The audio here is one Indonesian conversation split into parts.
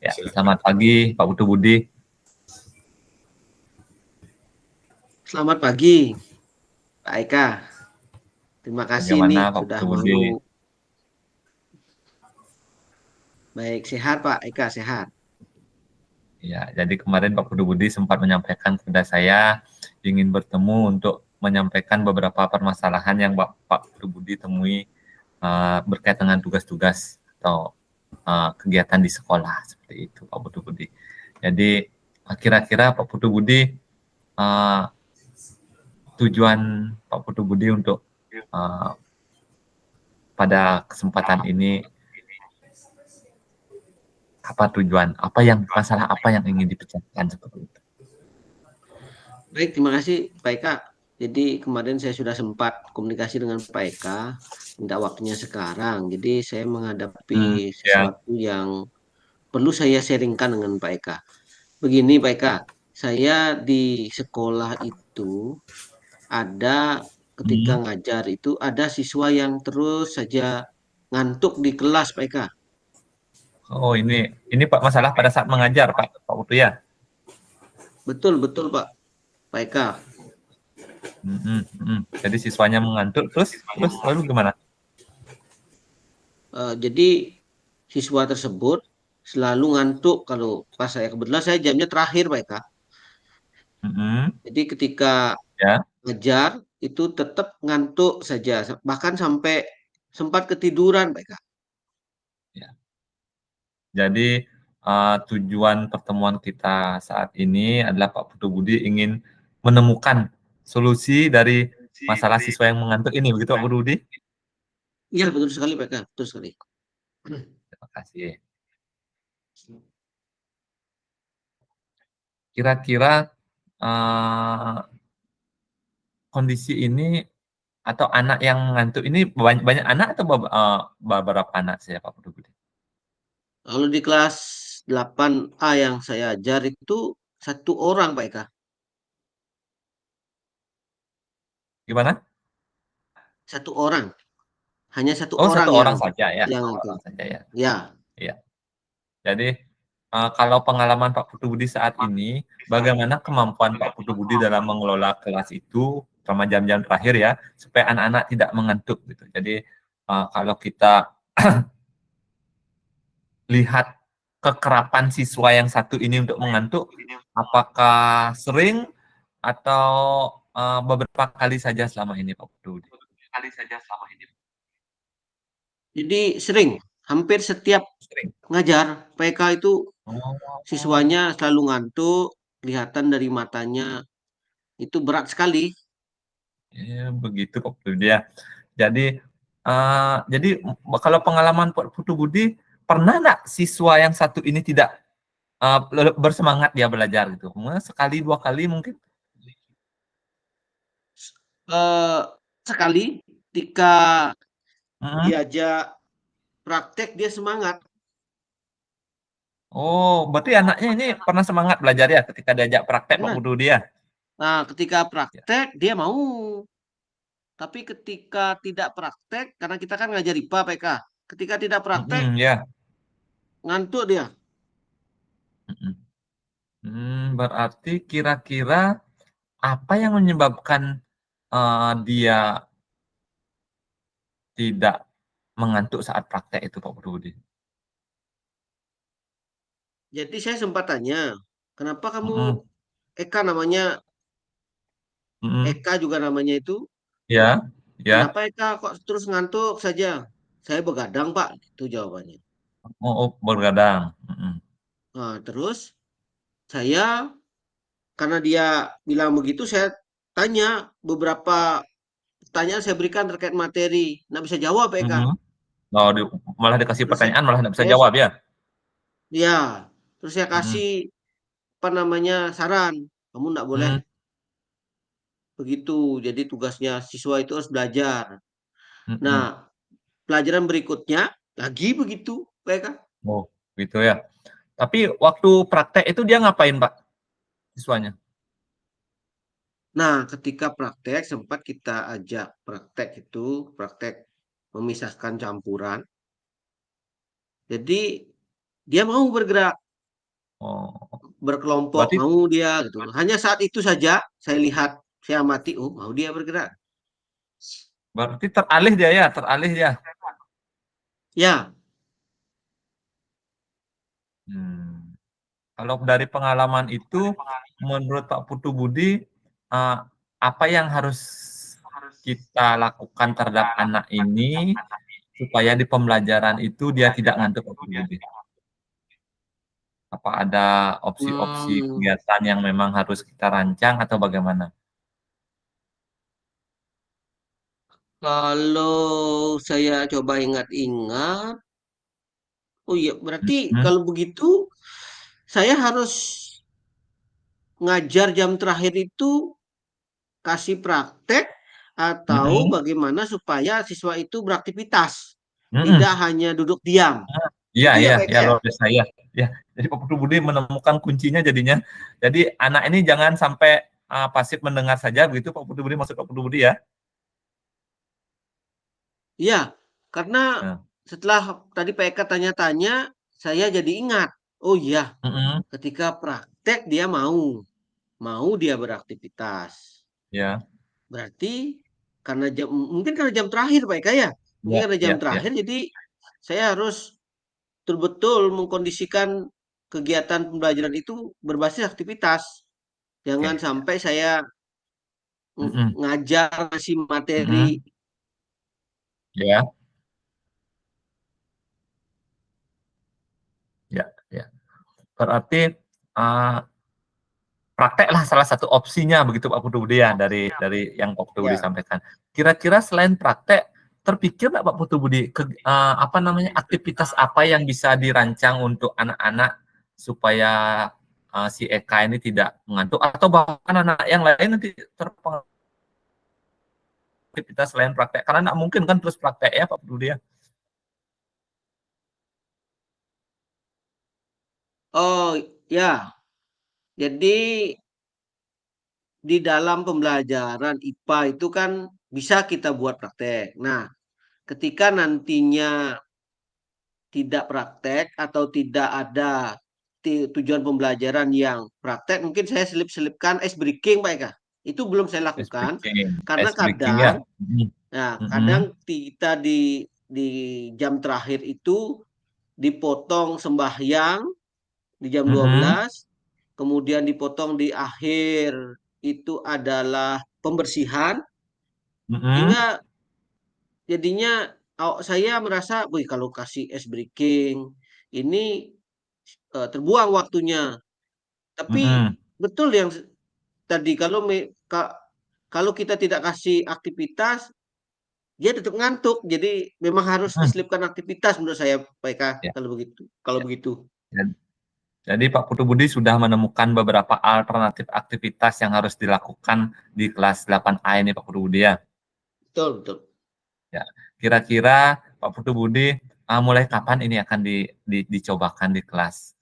Ya, selamat pagi Pak Putu Budi. Selamat pagi, Pak Eka. Terima kasih Bagaimana nih Pak sudah Putu Budi? mau. Baik, sehat Pak Eka, sehat. Ya, jadi kemarin Pak Putu Budi sempat menyampaikan kepada saya ingin bertemu untuk menyampaikan beberapa permasalahan yang Pak Putu Budi temui berkaitan dengan tugas-tugas atau kegiatan di sekolah seperti itu Pak Putu Budi. Jadi kira-kira Pak Putu Budi tujuan Pak Putu Budi untuk pada kesempatan ini apa tujuan? Masalah apa yang ingin dipecahkan seperti itu? Baik, terima kasih Pak Eka. Jadi kemarin saya sudah sempat komunikasi dengan Pak Eka, minta waktunya sekarang. Jadi saya menghadapi Ya. sesuatu yang perlu saya sharingkan dengan Pak Eka. Begini Pak Eka, saya di sekolah itu ada ketika Hmm. ngajar itu ada siswa yang terus saja ngantuk di kelas Pak Eka. Oh, ini Pak masalah pada saat mengajar Pak Putu ya. Betul, betul Pak Eka. Jadi siswanya mengantuk terus lalu gimana? Jadi siswa tersebut selalu ngantuk kalau pas saya kebetulan saya jamnya terakhir Pak Eka. Mm-mm. Jadi ketika Ya, ngajar itu tetap ngantuk saja bahkan sampai sempat ketiduran Pak Eka. ya. Jadi tujuan pertemuan kita saat ini adalah Pak Putu Budi ingin menemukan solusi dari masalah siswa yang mengantuk ini, begitu Pak Putu Budi? Iya betul sekali Pak Eka, betul sekali. Terima kasih. Kira-kira eh, kondisi ini atau anak yang ngantuk ini banyak, banyak anak atau beberapa anak saya Pak Putu Budi? Kalau di kelas 8A yang saya ajar itu satu orang Pak Eka. Gimana? Satu orang, hanya satu Oh, orang satu yang orang saja ya. yang Satu ngantuk. orang saja ya. Ya. Iya. Jadi kalau pengalaman Pak Putu Budi saat ini, bagaimana kemampuan Pak Putu Budi dalam mengelola kelas itu selama jam-jam terakhir ya, supaya anak-anak tidak mengantuk gitu. Jadi kalau kita lihat kekerapan siswa yang satu ini untuk mengantuk, apakah sering atau beberapa kali saja selama ini Pak Putu Budi? Jadi sering, hampir setiap Sering. ngajar PK itu Oh, siswanya selalu ngantuk, kelihatan dari matanya itu berat sekali. ya, begitu Pak Putu Budi ya. Jadi kalau pengalaman Pak Putu Budi, pernah nggak siswa yang satu ini tidak bersemangat dia belajar gitu? Sekali dua kali mungkin? Eh, Sekali ketika Mm-mm. diajak praktek dia semangat. Oh, berarti anaknya ini pernah semangat belajar ya ketika diajak praktek Pak Pernah. Putu dia? Nah, ketika Ya. praktek dia mau. Tapi ketika tidak praktek, karena kita kan ngajar IPA PK. Ketika tidak praktek, Ya. ngantuk dia. Mm-mm. Berarti kira-kira apa yang menyebabkan dia tidak mengantuk saat praktek itu Pak Putu Budi? Jadi saya sempat tanya, kenapa kamu Mm-mm. Eka namanya, Mm-mm. Eka juga namanya itu, Ya, ya. kenapa Eka kok terus ngantuk saja? Saya begadang Pak, itu jawabannya. Oh, bergadang. Mm-mm. Nah, terus saya, karena dia bilang begitu, saya tanya beberapa pertanyaan saya berikan terkait materi. Nggak bisa jawab Eka. Mhm. Oh, malah dikasih Terus pertanyaan malah nggak bisa saya, jawab ya? ya, terus saya Mhm. kasih apa namanya saran, kamu nggak boleh Mhm. begitu. Jadi tugasnya siswa itu harus belajar. Mhm. Nah, pelajaran berikutnya lagi begitu, Eka. Oh, gitu ya. Tapi waktu praktek itu dia ngapain, Pak, siswanya? Nah, ketika praktek sempat kita ajak praktek itu, praktek memisahkan campuran. Jadi dia mau bergerak. Oh, berkelompok, berarti mau dia gitu. Hanya saat itu saja saya lihat, saya amati, oh mau dia bergerak. berarti teralih dia ya, teralih ya. Ya, Hmm. Kalau dari pengalaman itu, menurut Pak Putu Budi, eh, apa yang harus kita lakukan terhadap anak ini supaya di pembelajaran itu dia tidak ngantuk, Pak Putu Budi? Apa ada opsi-opsi hmm, kegiatan yang memang harus kita rancang atau bagaimana? kalau saya coba ingat-ingat, oh iya, berarti Hmm, kalau begitu saya harus ngajar jam terakhir itu kasih praktek atau hmm, bagaimana supaya siswa itu beraktivitas, hmm. tidak hanya duduk diam. Iya, Gitu ya iya, Pak ya Eka ya? luar biasa ya. Ya, jadi Pak Putu Budi menemukan kuncinya jadinya. Jadi anak ini jangan sampai pasif mendengar saja begitu Pak Putu Budi, maksud Pak Putu Budi ya. Iya, karena Nah, setelah tadi Pak Eka tanya-tanya, saya jadi ingat. Oh iya, mm-mm, ketika praktek dia mau dia beraktivitas. ya, Berarti karena mungkin karena jam terakhir Pak Eka ya. Mungkin ya, karena jam ya, ya. terakhir jadi saya harus betul-betul mengkondisikan kegiatan pembelajaran itu berbasis aktivitas. Jangan Oke. sampai saya Mm-mm, ngajar ngasih materi. mm-mm, ya, ya, ya. Berarti uh, prakteklah salah satu opsinya begitu Pak Putu Budi ya dari yang Pak Putu Budi Ya. sampaikan. Kira-kira selain praktek terpikir nggak Pak Putu Budi apa namanya aktivitas apa yang bisa dirancang untuk anak-anak supaya si Eka ini tidak mengantuk atau bahkan anak yang lain nanti terpengaruh aktivitas selain praktek karena nggak mungkin kan terus praktek ya Pak Putu Budi ya. Oh ya, jadi di dalam pembelajaran IPA itu kan bisa kita buat praktek. Nah, ketika nantinya tidak praktek atau tidak ada tujuan pembelajaran yang praktek, mungkin saya selip-selipkan ice breaking, Pak Eka. Itu belum saya lakukan karena Ice breaking kadang, ya. Mm, nah kadang mm, kita di jam terakhir itu dipotong sembahyang di jam mm, dua mm, belas, kemudian dipotong di akhir itu adalah pembersihan, mm, mm, sehingga jadinya saya merasa, wih kalau kasih ice breaking ini terbuang waktunya. mm, Tapi mm. betul yang tadi kalau kita tidak kasih aktivitas, dia tetap ngantuk. Jadi memang harus Mm. diselipkan aktivitas menurut saya, Pak Eka, Ya, kalau begitu. Kalau ya. begitu. Jadi Pak Putu Budi sudah menemukan beberapa alternatif aktivitas yang harus dilakukan di kelas 8A ini Pak Putu Budi ya. Betul, betul. Ya. Kira-kira Pak Putu Budi mulai kapan ini akan dicobakan di kelas?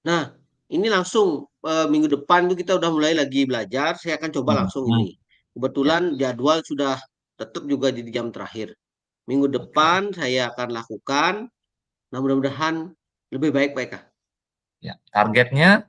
Nah, ini langsung minggu depan tuh kita udah mulai lagi belajar. Saya akan coba Hmm, langsung hmm, ini. ya, Kebetulan jadwal sudah tetap juga di jam terakhir. Minggu oke. depan saya akan lakukan. Nah, mudah-mudahan lebih baik, Pak Eka. Ya, targetnya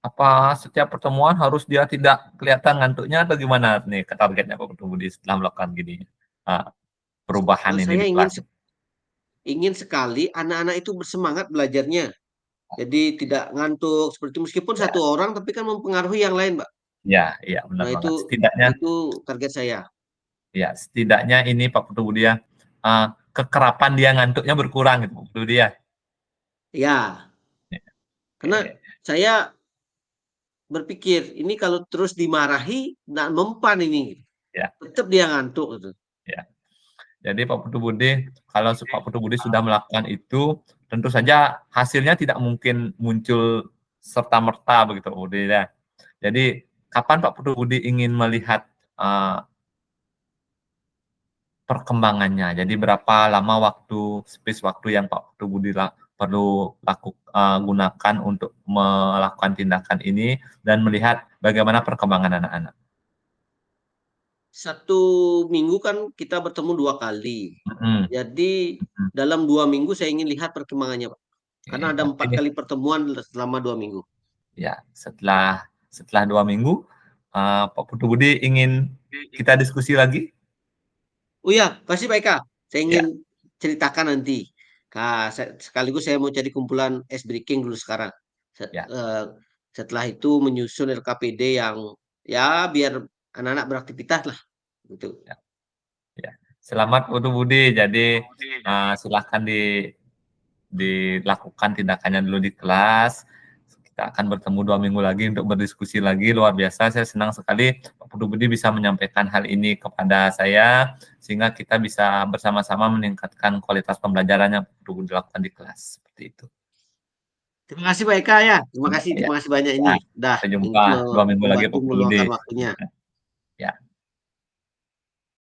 apa setiap pertemuan harus dia tidak kelihatan ngantuknya atau gimana nih ke targetnya Pak Putu Budi setelah melakukan gini perubahan ini Saya di ingin kelas? ingin sekali anak-anak itu bersemangat belajarnya. Jadi tidak ngantuk seperti itu. Meskipun satu Ya, orang, tapi kan mempengaruhi yang lain, Pak. ya, ya benar Nah, banget. Setidaknya itu target saya. ya, setidaknya ini Pak Putu Budi ya, kekerapan dia ngantuknya berkurang gitu Pak Putu Budi ya. Ya, Ya, karena oke, saya berpikir ini kalau terus dimarahi, nah mempan ini. ya, Tetap dia ngantuk gitu. ya. Jadi Pak Putu Budi, kalau Pak Putu Budi sudah melakukan itu, tentu saja hasilnya tidak mungkin muncul serta-merta begitu Pak Budi ya. Jadi kapan Pak Putu Budi ingin melihat perkembangannya? Jadi berapa lama space waktu yang Pak Putu Budi perlu gunakan untuk melakukan tindakan ini dan melihat bagaimana perkembangan anak-anak. Satu minggu kan kita bertemu 2 kali. Mm-mm. Jadi dalam 2 minggu saya ingin lihat perkembangannya, Pak. Karena ada 4 kali pertemuan selama 2 minggu. Ya, setelah 2 minggu, Pak Putu Budi ingin kita diskusi lagi? Oh ya, pasti Pak Eka. Saya Ya, ingin ceritakan nanti. Sekaligus saya mau cari kumpulan ice breaking dulu sekarang. ya, Setelah itu menyusun LKPD yang ya biar anak-anak beraktivitas lah gitu. ya, ya. Selamat Putu Budi. Jadi silahkan dilakukan tindakannya dulu di kelas. Kita akan bertemu 2 minggu lagi untuk berdiskusi lagi. Luar biasa, saya senang sekali Pak Putu Budi bisa menyampaikan hal ini kepada saya, sehingga kita bisa bersama-sama meningkatkan kualitas pembelajaran yang Pak Putu Budi lakukan di kelas. Seperti itu. Terima kasih Pak Eka ya. Ya, Terima kasih banyak ya. ini. Dah Sampai jumpa 2 minggu lagi membantu Pak Putu Budi. meluangkan waktunya.